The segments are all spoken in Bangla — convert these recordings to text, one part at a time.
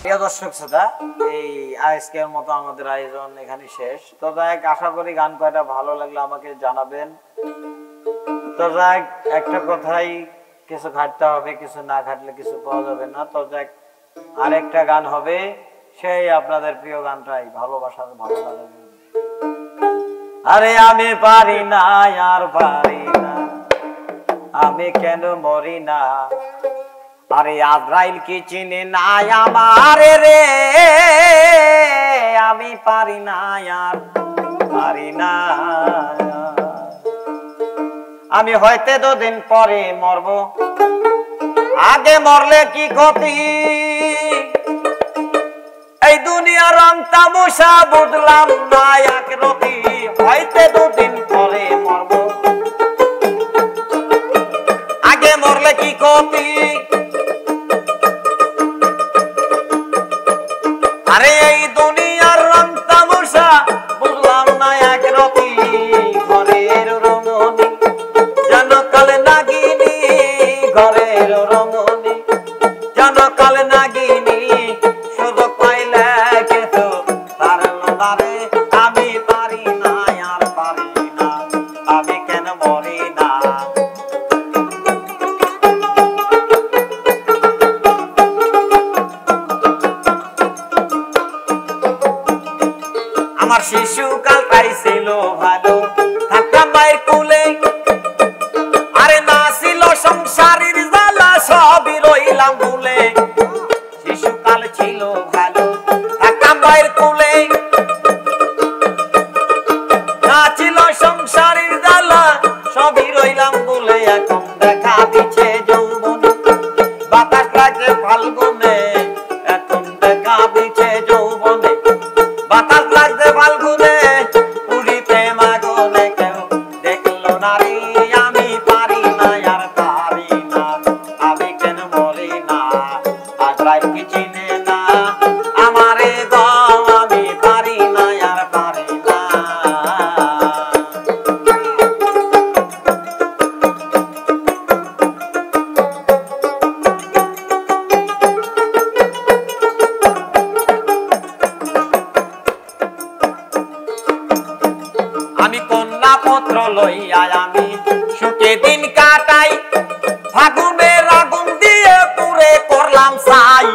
প্রিয় দর্শক শ্রোতা, এই আজকের মতো আমাদের আয়োজন এখানে শেষ। তো যাক, আশা করি গান কয়টা ভালো লাগলো আমাকে জানাবেন। তো যাক, একটা কথাই, কিছু ঘাটতে হবে, কিছু না ঘাটলে কিছু পাওয়া যাবে না। তো যাক, আরেকটা গান হবে, সেই আপনাদের প্রিয় গানটাই, ভালোবাসার ভালো লাগে। আরে আমি পারি না, আর পারি না, আমি কেন মরি না। আরে আজরাইল কি চিনে না আমারে রে, আমি পারি না, আর পারি না। আমি হয়তো দুদিন পরে মরব, আগে মরলে কি ক্ষতি। এই দুনিয়ার রং তামাশা বুঝলাম না এক রতি, হয়তো দুদিন পরে মরব, আগে মরলে কি ক্ষতি। আরে এই দুনিয়ার রং তামাশা বুঝলাম না এক রতি, ঘরের রমণী যেন কালে নাগিনী, ঘরের রমণী যেন কালে নাগিনী, সুযোগ পাইলে কেতো তারলো তারে। আমি পারি না, আর পারি না, আমি কেন মরি না। আমার শিশুকালটাই ছিল ভালো, থাকতাম মায়ের কুলে, আরে না ছিল সংসারের জ্বালা, সবই রইলাম ভুলে। শিশুকাল ছিল ভালো, থাকতাম মায়ের কুলে, না ছিল সংসারের জ্বালা, সবই রইলাম ভুলে। এখন দেখা দিচ্ছে যৌবন, বাতাস লাগছে ফাল্গুনে, এখন দেখা দিচ্ছে যৌবনে, বাতাস লাগছে ফাল্গুনে, পুরীতে মাগনে কেউ দেখলো না রে। আমি পারি না, আর পারি না, আমি কেন মরি না। আজরাইল কি চিনে না আমারে গো, আমি পারি না, আর পারি না। আমি কন্যা পত্র লইয়া আমি সুখে দিন কাটাই, ফাগুনের আগুন দিয়ে পুরে করলাম ছাই।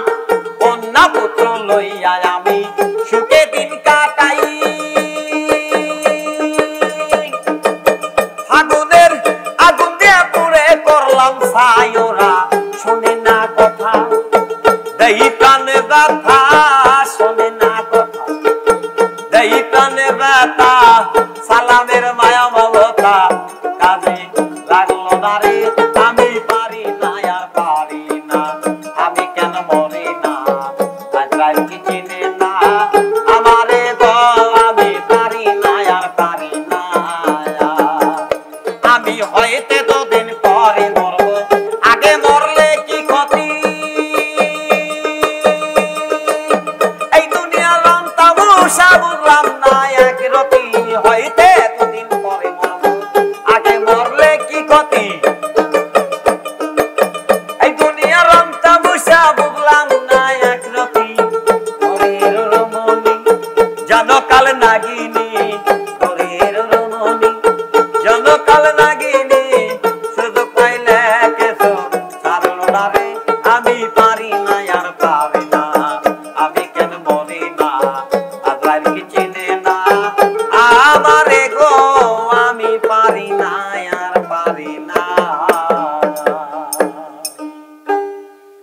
কন্যা পুত্র লইয়া আমি সুখে দিন কাটাই, ফাগুনের আগুন দিয়ে পুরে করলাম ছাই। ওরা শোনে না কথা, দেই প্রাণে ব্যথা, শোনে না কথা, দেই প্রাণে ব্যথা। সালামের মায়া মমতা কাজে লাগলো না রে, আমি পারি না, আর পারি না, আমি কেন মরি না। আজরাইল কি চিনে না আমারে গো, আমি পারি না, আর পারি না। আমি হইতে দুদিন পরে মরব, আগে মরলে কি ক্ষতি। এই দুনিয়া রং তামাশা বুঝলাম না এক রতি, হইতে দুদিন পরে মরব, আগে মরলে কি ক্ষতি। এই দুনিয়া রং তামাশা বুঝলাম না এক রতি, ঘরের রমণী যেন কাল নাগিনী, ঘরের রমণী যেন কাল নাগিনী, সুযোগ পাইলে কেতো ছাড়লো না রে। আমি পারি না, আর পারি না, আমি কেন মরি না। আজরাইল কি চিনে না আমার